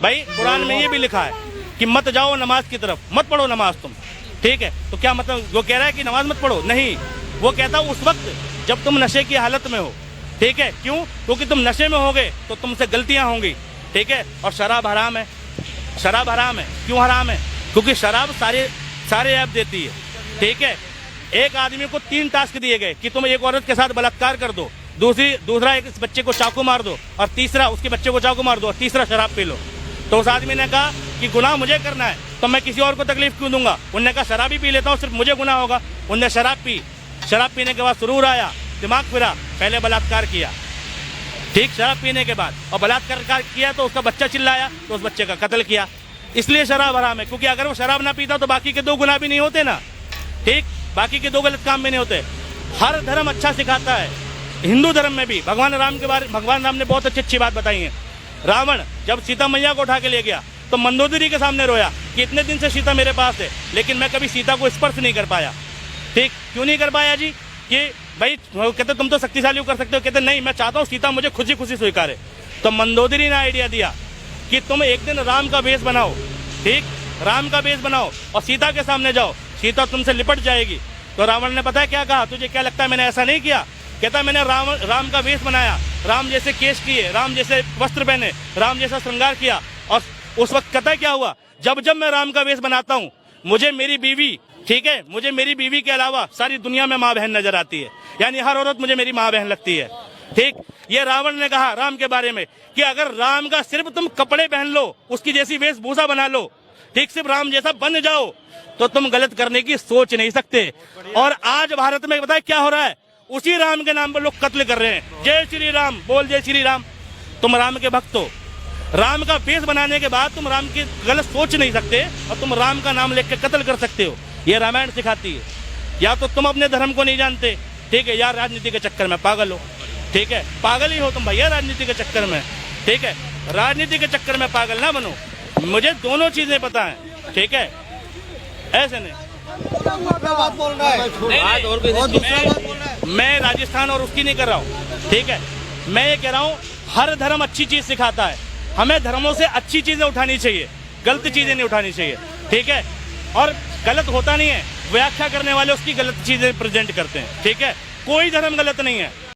भाई कुरान में ये भी लिखा है कि मत जाओ नमाज की तरफ, मत पढ़ो नमाज तुम, ठीक है। तो क्या मतलब वो कह रहा है कि नमाज मत पढ़ो? नहीं, वो कहता उस वक्त जब तुम नशे की हालत में हो, ठीक है। क्यों? क्योंकि तुम नशे में होगे तो तुमसे गलतियां होंगी, ठीक है। और शराब हराम है, शराब हराम है। क्यों हराम है? क्योंकि शराब सारे ऐप देती है, ठीक है। एक आदमी को 3 टास्क दिए गए कि तुम एक औरत के साथ बलात्कार कर दो, दूसरा एक बच्चे को चाकू मार दो, और तीसरा उसके बच्चे को चाकू मार दो, और तीसरा शराब पी लो। तो उस आदमी ने कहा कि गुनाह मुझे करना है तो मैं किसी और को तकलीफ क्यों दूंगा। उन्होंने कहा शराब ही पी लेता हूँ, सिर्फ मुझे गुनाह होगा। उनने शराब पी, शराब पीने के बाद सुरूर आया, दिमाग फिरा, पहले बलात्कार किया, ठीक, शराब पीने के बाद, और बलात्कार किया तो उसका बच्चा चिल्लाया तो उस बच्चे का कत्ल किया। इसलिए शराब हराम है, क्योंकि अगर वो शराब ना पीता तो बाकी के 2 गुनाह भी नहीं होते ना, ठीक, बाकी के 2 गलत काम भी नहीं होते। हर धर्म अच्छा सिखाता है, हिंदू धर्म में भी भगवान राम ने बहुत अच्छी बात बताई है। रावण जब सीता मैया को उठा के ले गया तो मंदोदरी के सामने रोया कि इतने दिन से सीता मेरे पास है, लेकिन मैं कभी सीता को स्पर्श नहीं कर पाया, ठीक। क्यों नहीं कर पाया जी? कि भाई कहते तुम तो शक्तिशाली कर सकते हो, कहते नहीं, मैं चाहता हूँ सीता मुझे खुशी खुशी स्वीकारे। तो मंदोदरी ने आइडिया दिया कि तुम एक दिन राम का वेश बनाओ, ठीक, राम का वेश बनाओ और सीता के सामने जाओ, सीता तुमसे लिपट जाएगी। तो रावण ने पता है क्या कहा? तुझे क्या लगता है मैंने ऐसा नहीं किया? कहता मैंने राम का वेश बनाया, राम जैसे केश किए, राम जैसे वस्त्र पहने, राम जैसा श्रृंगार किया, और उस वक्त कहता है क्या हुआ? जब मैं राम का वेश बनाता हूँ, मुझे मेरी बीवी, ठीक है, मुझे मेरी बीवी के अलावा सारी दुनिया में माँ बहन नजर आती है, यानी हर औरत मुझे मेरी माँ बहन लगती है, ठीक। ये रावण ने कहा राम के बारे में कि अगर राम का सिर्फ तुम कपड़े पहन लो, उसकी जैसी वेशभूषा बना लो, ठीक, सिर्फ राम जैसा बन जाओ, तो तुम गलत करने की सोच नहीं सकते। और आज भारत में बताए क्या हो रहा है? उसी राम के नाम पर लोग कत्ल कर रहे हैं। जय श्री राम बोल, जय श्री राम। तुम राम के भक्त हो, राम का वेश बनाने के बाद तुम राम की गलत सोच नहीं सकते और तुम राम का नाम लेकर कत्ल कर सकते हो। ये रामायण सिखाती है। या तो तुम अपने धर्म को नहीं जानते, ठीक है, या राजनीति के चक्कर में पागल हो, ठीक है, पागल ही हो तुम भैया राजनीति के चक्कर में, ठीक है, राजनीति के चक्कर में पागल ना बनो। मुझे दोनों चीजें पता है, ठीक है, ऐसे नहीं। बात बोल रहा है, मैं राजस्थान और उसकी नहीं कर रहा हूँ, ठीक है। मैं ये कह रहा हूँ हर धर्म अच्छी चीज सिखाता है, हमें धर्मों से अच्छी चीजें उठानी चाहिए, गलत चीजें नहीं उठानी चाहिए, ठीक है। और गलत होता नहीं है, व्याख्या करने वाले उसकी गलत चीजें प्रेजेंट करते हैं, ठीक है। कोई धर्म गलत नहीं है।